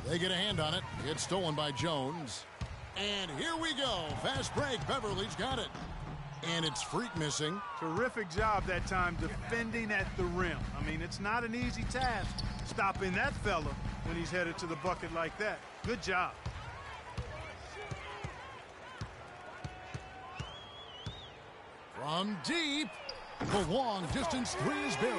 They get a hand on it. It's stolen by Jones. And here we go. Fast break. Beverly's got it. And it's Freak missing. Terrific job that time defending at the rim. I mean, it's not an easy task stopping that fella when he's headed to the bucket like that. Good job. From deep, the long distance three is buried.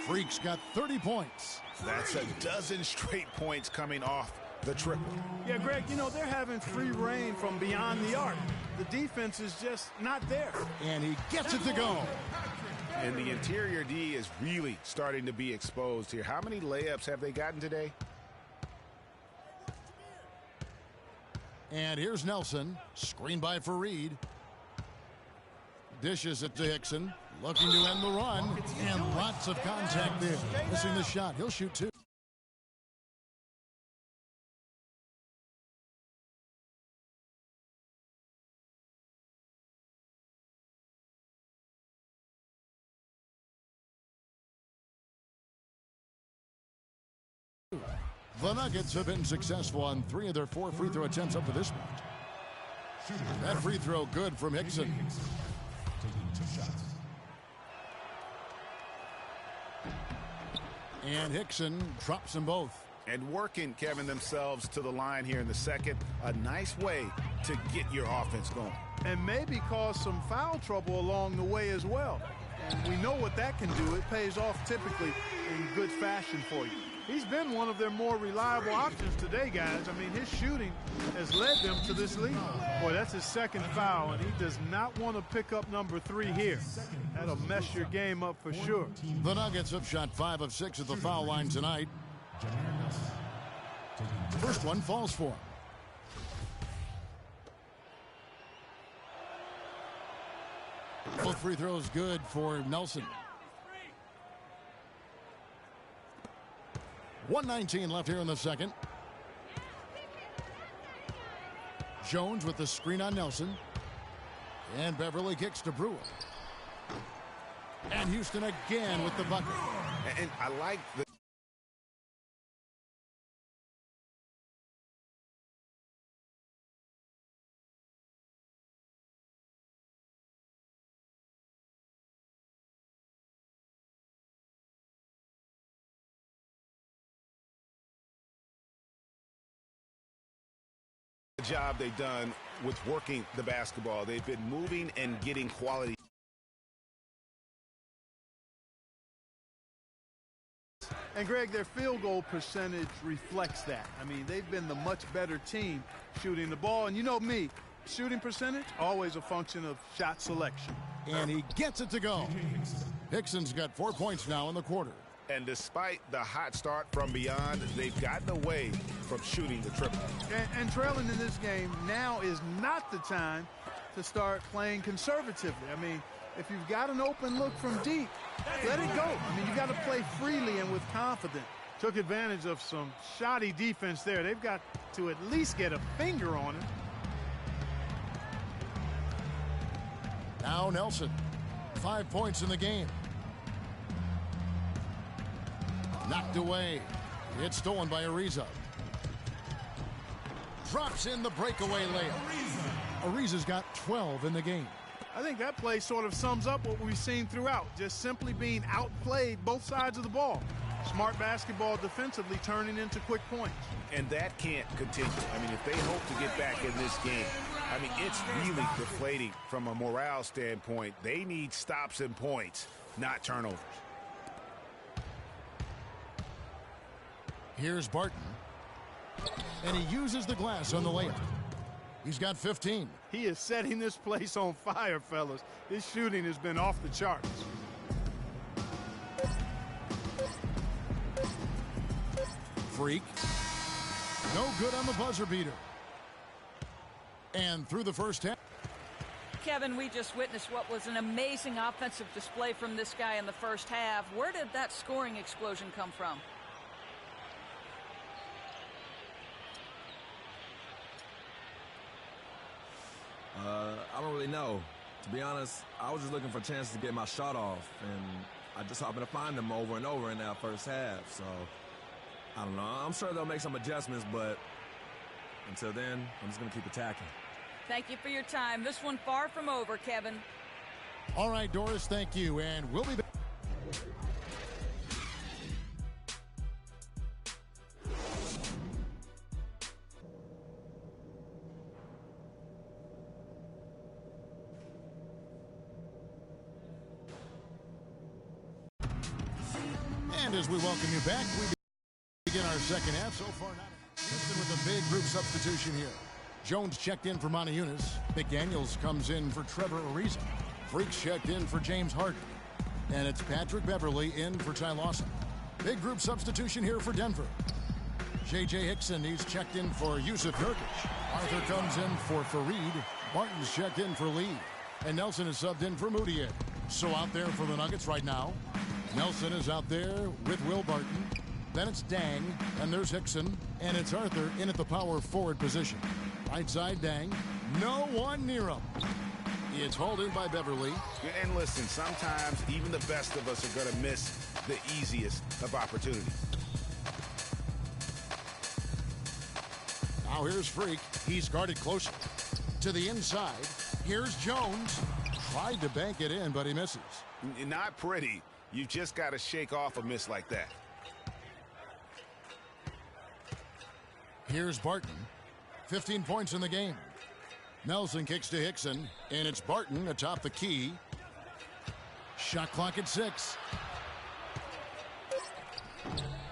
Freak's got 30 points. That's a dozen straight points coming off the triple. Yeah, Greg, you know, they're having free reign from beyond the arc. The defense is just not there. And he gets it to go. And the interior D is really starting to be exposed here. How many layups have they gotten today? And here's Nelson. Screen by Fareed. Dishes it to Hickson. Looking to end the run. And lots of contact there. Missing the shot. He'll shoot two. The Nuggets have been successful on 3 of their 4 free throw attempts up to this point. That free throw good from Hickson. And Hickson drops them both. And working, Kevin, themselves to the line here in the second. A nice way to get your offense going. And maybe cause some foul trouble along the way as well. And we know what that can do. It pays off typically in good fashion for you. He's been one of their more reliable options today, guys. I mean, his shooting has led them to this lead. Boy, that's his second foul, and he does not want to pick up number 3 here. That'll mess your game up for sure. The Nuggets have shot 5 of 6 at the foul line tonight. First one falls for him. Both free throws good for Nelson. 1:19 left here in the second. Jones with the screen on Nelson. And Beverly kicks to Brewer. And Houston again with the bucket. And I like the job they've done with working the basketball. They've been moving and getting quality. And Greg, their field goal percentage reflects that. I mean, they've been the much better team shooting the ball. And you know me, shooting percentage, always a function of shot selection. And he gets it to go. Hickson's got 4 points now in the quarter. And despite the hot start from beyond, they've gotten away from shooting the triple. And trailing in this game, now is not the time to start playing conservatively. I mean, if you've got an open look from deep, let it go. I mean, you got to play freely and with confidence. Took advantage of some shoddy defense there. They've got to at least get a finger on it. Now Nelson, 5 points in the game. Knocked away. It's stolen by Ariza. Drops in the breakaway layup. Ariza's got 12 in the game. I think that play sort of sums up what we've seen throughout. Just simply being outplayed both sides of the ball. Smart basketball defensively turning into quick points. And that can't continue. I mean, if they hope to get back in this game, I mean, it's really deflating from a morale standpoint. They need stops and points, not turnovers. Here's Barton. And he uses the glass on the layup. He's got 15. He is setting this place on fire, fellas. His shooting has been off the charts. Freak. No good on the buzzer beater. And through the first half. Kevin, we just witnessed what was an amazing offensive display from this guy in the first half. Where did that scoring explosion come from? I don't really know. To be honest, I was just looking for a chance to get my shot off, and I just happened to find them over and over in that first half. So I don't know. I'm sure they'll make some adjustments, but until then, I'm just going to keep attacking. Thank you for your time. This one far from over, Kevin. All right, Doris, thank you, and we'll be back. And as we welcome you back, we begin our second half. So far, not with a big group substitution here. Jones checked in for Monty Eunice. McDaniels comes in for Trevor Ariza. Freaks checked in for James Harden. And it's Patrick Beverly in for Ty Lawson. Big group substitution here for Denver. J.J. Hickson, he's checked in for Yusuf Nurkic. Arthur comes in for Fareed. Martin's checked in for Lee. And Nelson is subbed in for Moutier. So out there for the Nuggets right now. Nelson is out there with Will Barton. Then it's Dang, and there's Hickson, and it's Arthur in at the power forward position. Right side, Dang. No one near him. It's hauled in by Beverly. And listen, sometimes even the best of us are going to miss the easiest of opportunities. Now here's Freak. He's guarded closer. To the inside. Here's Jones. Tried to bank it in, but he misses. Not pretty. You've just got to shake off a miss like that. Here's Barton. 15 points in the game. Nelson kicks to Hickson, and it's Barton atop the key. Shot clock at 6.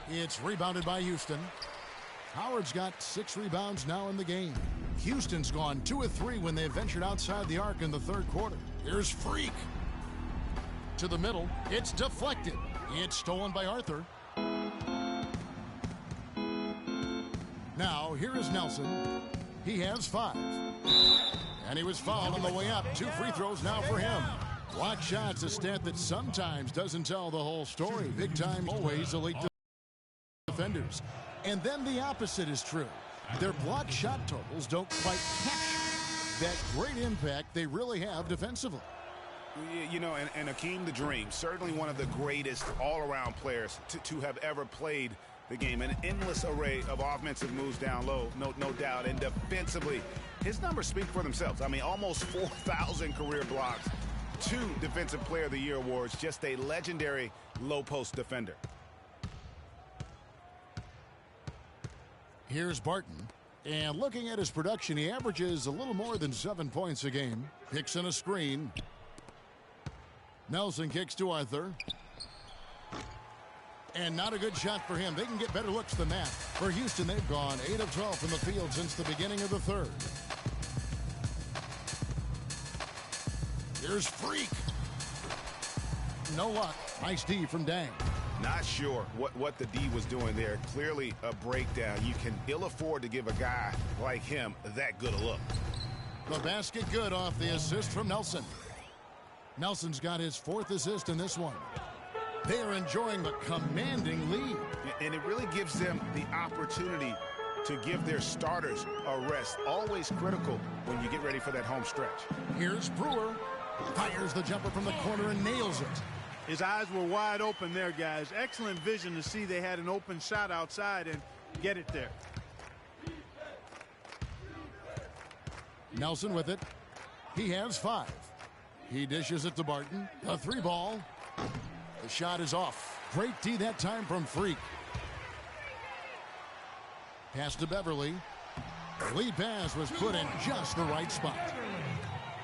It's rebounded by Houston. Howard's got 6 rebounds now in the game. Houston's gone 2 of 3 when they ventured outside the arc in the third quarter. Here's Freak. To the middle. It's deflected. It's stolen by Arthur. Now, here is Nelson. He has 5. And he was fouled on the way up. 2 free throws now for him. Block shots, a stat that sometimes doesn't tell the whole story. Big time, always elite defenders. And then the opposite is true. Their block shot totals don't quite capture that great impact they really have defensively. You know, and Akeem the Dream, certainly one of the greatest all-around players to have ever played the game. An endless array of offensive moves down low, no doubt. And defensively, his numbers speak for themselves. I mean, almost 4,000 career blocks, 2 Defensive Player of the Year awards, just a legendary low-post defender. Here's Barton. And looking at his production, he averages a little more than 7 points a game. Hickson a screen. Nelson kicks to Arthur. And not a good shot for him. They can get better looks than that. For Houston, they've gone 8 of 12 from the field since the beginning of the third. Here's Freak. No luck. Nice D from Dang. Not sure what the D was doing there. Clearly a breakdown. You can ill afford to give a guy like him that good a look. The basket good off the assist from Nelson. Nelson's got his 4th assist in this one. They are enjoying the commanding lead. And it really gives them the opportunity to give their starters a rest. Always critical when you get ready for that home stretch. Here's Brewer. Fires the jumper from the corner and nails it. His eyes were wide open there, guys. Excellent vision to see they had an open shot outside and get it there. Nelson with it. He has 5. He dishes it to Barton. A 3-ball. The shot is off. Great D that time from Freak. Pass to Beverly. The lead pass was put in just the right spot.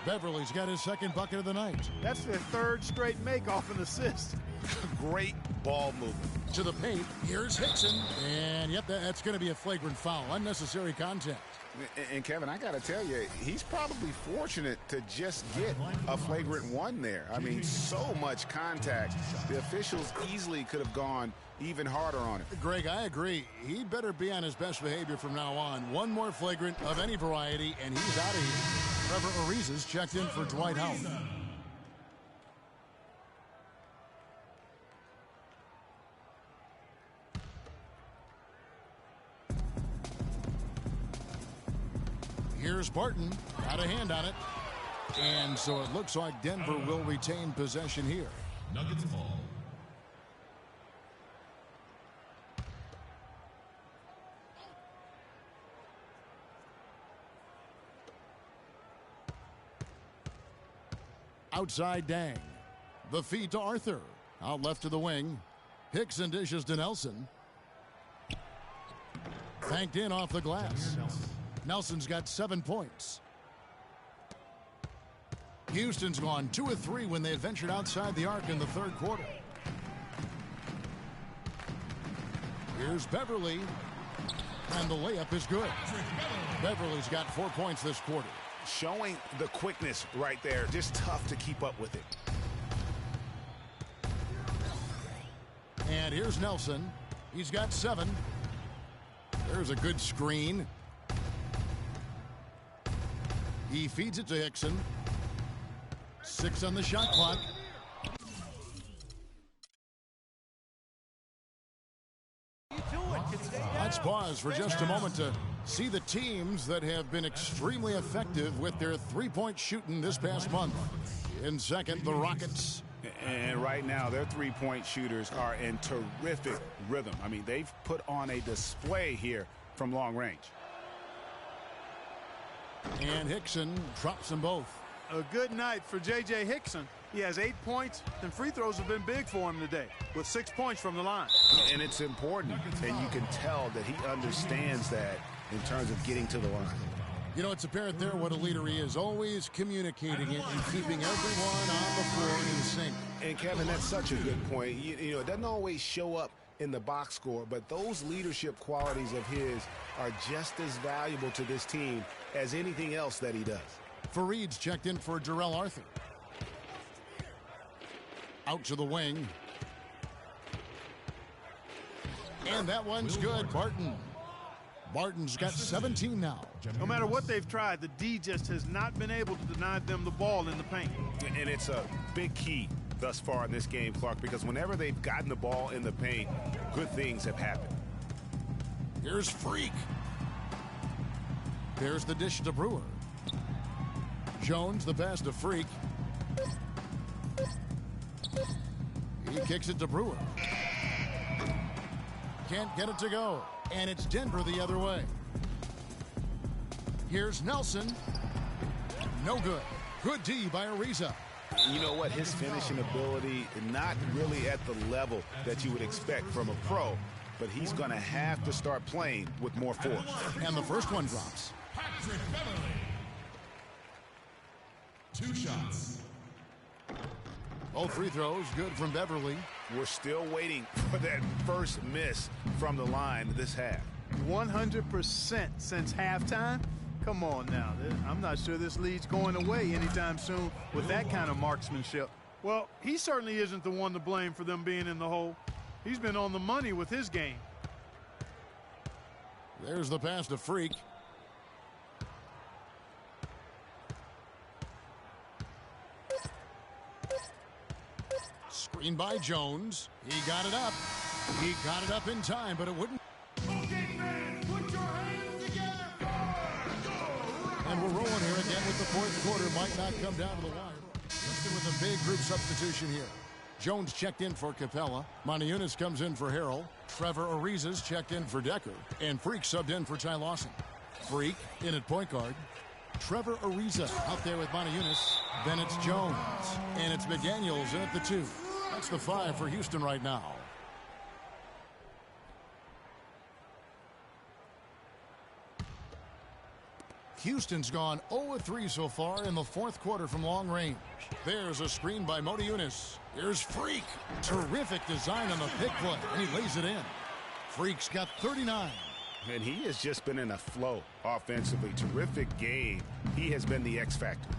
Beverly's got his 2nd bucket of the night. That's their 3rd straight make off an assist. Great ball movement. To the paint. Here's Hickson. And yep, that's going to be a flagrant foul. Unnecessary contact. And Kevin, I got to tell you, he's probably fortunate to just get a flagrant 1 there. I mean, so much contact. The officials easily could have gone even harder on him. Greg, I agree. He'd better be on his best behavior from now on. One more flagrant of any variety, and he's out of here. Trevor Ariza's checked in for Dwight Howard. Here's Barton. Got a hand on it. And so it looks like Denver will retain possession here. Nuggets ball. Outside Dang. The feed to Arthur. Out left to the wing. Hickson dishes to Nelson. Banked in off the glass. Nelson's got 7 points. Houston's gone 2 of 3 when they ventured outside the arc in the third quarter. Here's Beverly. And the layup is good. Beverly's got 4 points this quarter. Showing the quickness right there. Just tough to keep up with it. And here's Nelson. He's got 7. There's a good screen. He feeds it to Hickson. 6 on the shot clock. Let's pause for just a moment to see the teams that have been extremely effective with their three-point shooting this past month. In second, the Rockets. And right now, their three-point shooters are in terrific rhythm. I mean, they've put on a display here from long range. And Hickson drops them both. A good night for J.J. Hickson. He has 8 points, and free throws have been big for him today, with 6 points from the line. And it's important, and you can tell that he understands that in terms of getting to the line. You know, it's apparent there what a leader he is, always communicating it and keeping everyone on the floor in sync. And, Kevin, that's such a good point. You know, it doesn't always show up in the box score, but those leadership qualities of his are just as valuable to this team as anything else that he does. Fareed's checked in for Jarrell Arthur. Out to the wing. And that one's good. Barton's got 17 now. No matter what they've tried, the D just has not been able to deny them the ball in the paint. And it's a big key thus far in this game, Clark, because whenever they've gotten the ball in the paint, good things have happened. Here's Freak. There's the dish to Brewer. Jones, the pass to Freak. He kicks it to Brewer. Can't get it to go. And it's Denver the other way. Here's Nelson. No good. Good D by Ariza. You know what? His finishing ability, not really at the level that you would expect from a pro, but he's going to have to start playing with more force. And the first one drops. Patrick Beverly. 2 shots. All free throws good from Beverly. We're still waiting for that first miss from the line this half. 100% since halftime? Come on now. I'm not sure this lead's going away anytime soon with that kind of marksmanship. Well, he certainly isn't the one to blame for them being in the hole. He's been on the money with his game. There's the pass to Freak. Screen by Jones. He got it up. He got it up in time, but it wouldn't. Okay, fans, put your hands together. And we're rolling here again with the fourth quarter. Might not come down to the wire. Houston with a big group substitution here. Jones checked in for Capella. Moniunas comes in for Harrell. Trevor Ariza's checked in for Decker. And Freak subbed in for Ty Lawson. Freak in at point guard. Trevor Ariza out there with Moniunas. Then it's Jones. And it's McDaniels in at the 2. That's the 5 for Houston right now. Houston's gone 0-3 so far in the fourth quarter from long range. There's a screen by Moniunas. Here's Freak. Terrific design on the pick play, and he lays it in. Freak's got 39. And he has just been in a flow offensively. Terrific game. He has been the X factor.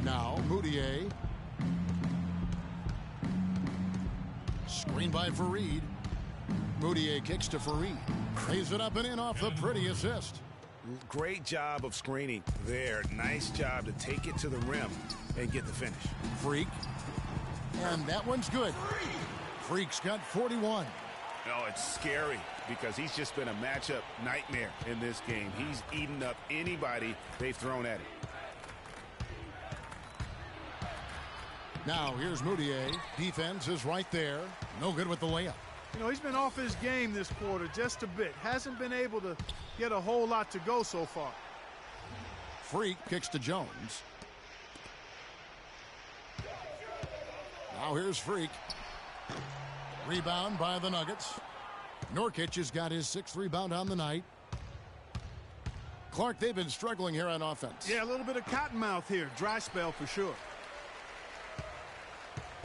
Now, Moutier. Screen by Fareed. Moutier kicks to Fareed. Lays it up and in off the pretty assist. Great job of screening there. Nice job to take it to the rim and get the finish. Freak. And that one's good. Freak's got 41. Oh, it's scary because he's just been a matchup nightmare in this game. He's eaten up anybody they've thrown at him. Now, here's Moutier. Defense is right there. No good with the layup. You know, he's been off his game this quarter just a bit. Hasn't been able to get a whole lot to go so far. Freak kicks to Jones. Now here's Freak. Rebound by the Nuggets. Nurkic has got his 6th rebound on the night. Clark, they've been struggling here on offense. Yeah, a little bit of cottonmouth here. Dry spell for sure.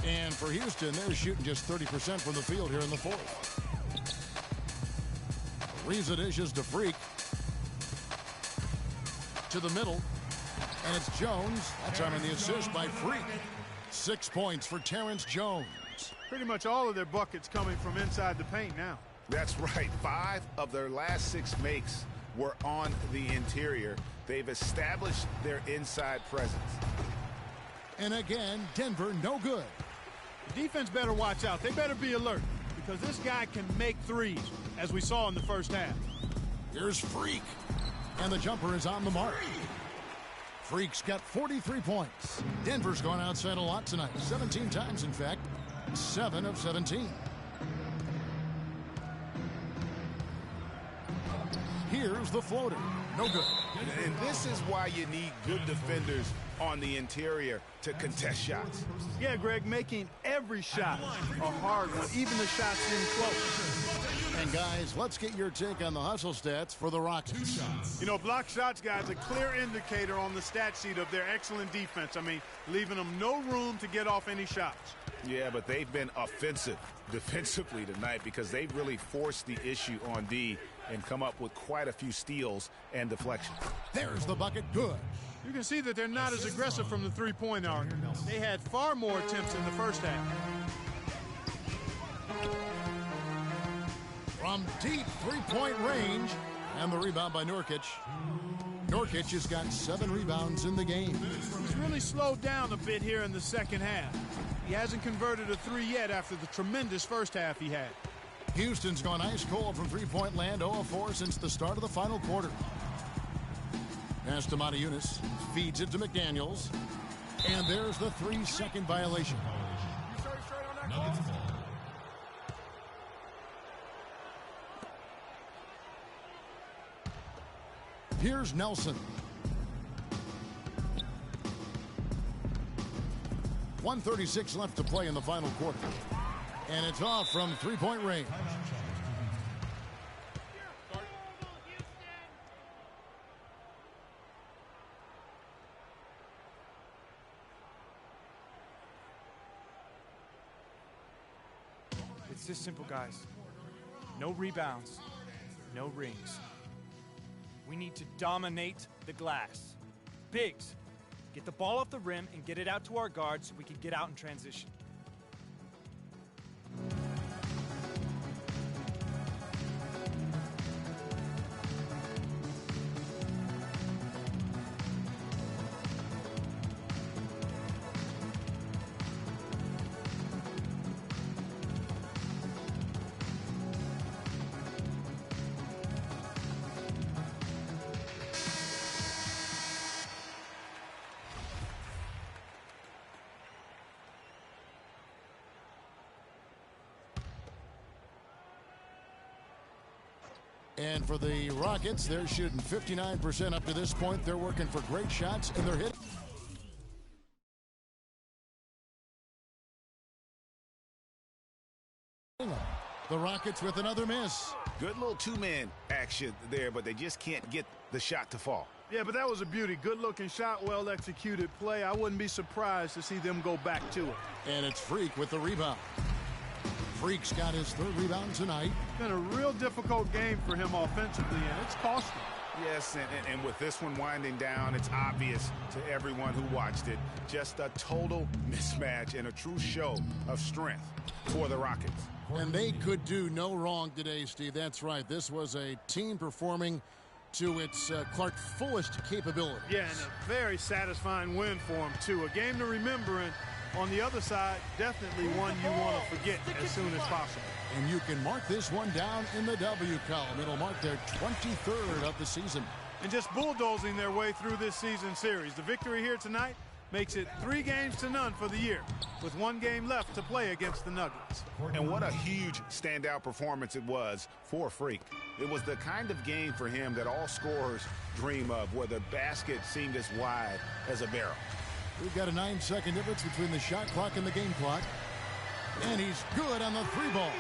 And for Houston, they're shooting just 30% from the field here in the 4th. Reza dishes to Freak. To the middle. And it's Jones. That's on the assist by Freak. 6 points for Terrence Jones. Pretty much all of their buckets coming from inside the paint now. That's right. 5 of their last 6 makes were on the interior. They've established their inside presence. And again, Denver no good. The defense better watch out. They better be alert because this guy can make threes, as we saw in the first half. Here's Freak. And the jumper is on the mark. Freak's got 43 points. Denver's gone outside a lot tonight. 17 times, in fact. 7 of 17. Here's the floater. No good. And this is why you need good defenders on the interior to contest shots. Yeah, Greg, making every shot a hard one, even the shots seem close. And guys, let's get your take on the hustle stats for the Rockets. You know, block shots, guys, a clear indicator on the stat sheet of their excellent defense. I mean, leaving them no room to get off any shots. Yeah, but they've been offensive defensively tonight because they've really forced the issue on D and come up with quite a few steals and deflections. There's the bucket. Good. You can see that they're not as aggressive from the three-point arc. They had far more attempts in the first half. From deep three-point range. And the rebound by Nurkic. Nurkic has got 7 rebounds in the game. He's really slowed down a bit here in the second half. He hasn't converted a 3 yet after the tremendous first half he had. Houston's gone ice cold from three-point land, 0 of 4 since the start of the final quarter. Pass to Matajunas, feeds it to McDaniels, and there's the 3-second violation. Here's Nelson. 1:36 left to play in the final quarter. And it's off from three-point range. It's this simple, guys. No rebounds, no rings. We need to dominate the glass. Biggs, get the ball off the rim and get it out to our guards so we can get out in transition. And for the Rockets, they're shooting 59% up to this point. They're working for great shots, and they're hitting. The Rockets with another miss. Good little two-man action there, but they just can't get the shot to fall. Yeah, but that was a beauty. Good-looking shot, well-executed play. I wouldn't be surprised to see them go back to it. And it's Freak with the rebound. Freak's got his 3rd rebound tonight. It's been a real difficult game for him offensively, and it's costing. Yes, and with this one winding down, it's obvious to everyone who watched it. Just a total mismatch and a true show of strength for the Rockets. And they could do no wrong today, Steve. That's right. This was a team performing to its Clark fullest capability. Yeah, and a very satisfying win for him, too. A game to remember, and on the other side, definitely one you want to forget as soon as possible. And you can mark this one down in the W column. It'll mark their 23rd of the season. And just bulldozing their way through this season series. The victory here tonight, makes it 3-0 for the year, with 1 game left to play against the Nuggets. And what a huge standout performance it was for Freak. It was the kind of game for him that all scorers dream of, where the basket seemed as wide as a barrel. We've got a 9-second difference between the shot clock and the game clock. And he's good on the 3-ball.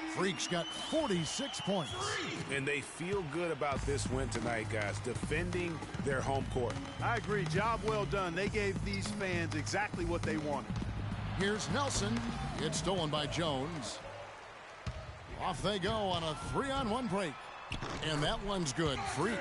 Freak's got 46 points. And they feel good about this win tonight, guys, defending their home court. I agree. Job well done. They gave these fans exactly what they wanted. Here's Nelson. It's stolen by Jones. Off they go on a 3-on-1 break. And that one's good. Freak.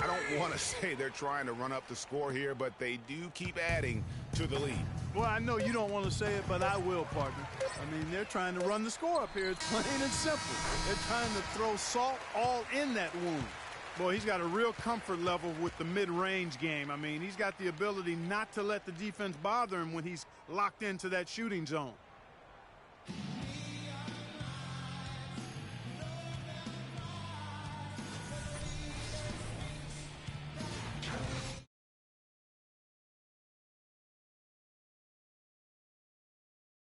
I don't want to say they're trying to run up the score here, but they do keep adding to the lead. Well, I know you don't want to say it, but I will, partner. I mean, they're trying to run the score up here. It's plain and simple. They're trying to throw salt all in that wound. Boy, he's got a real comfort level with the mid-range game. I mean, he's got the ability not to let the defense bother him when he's locked into that shooting zone.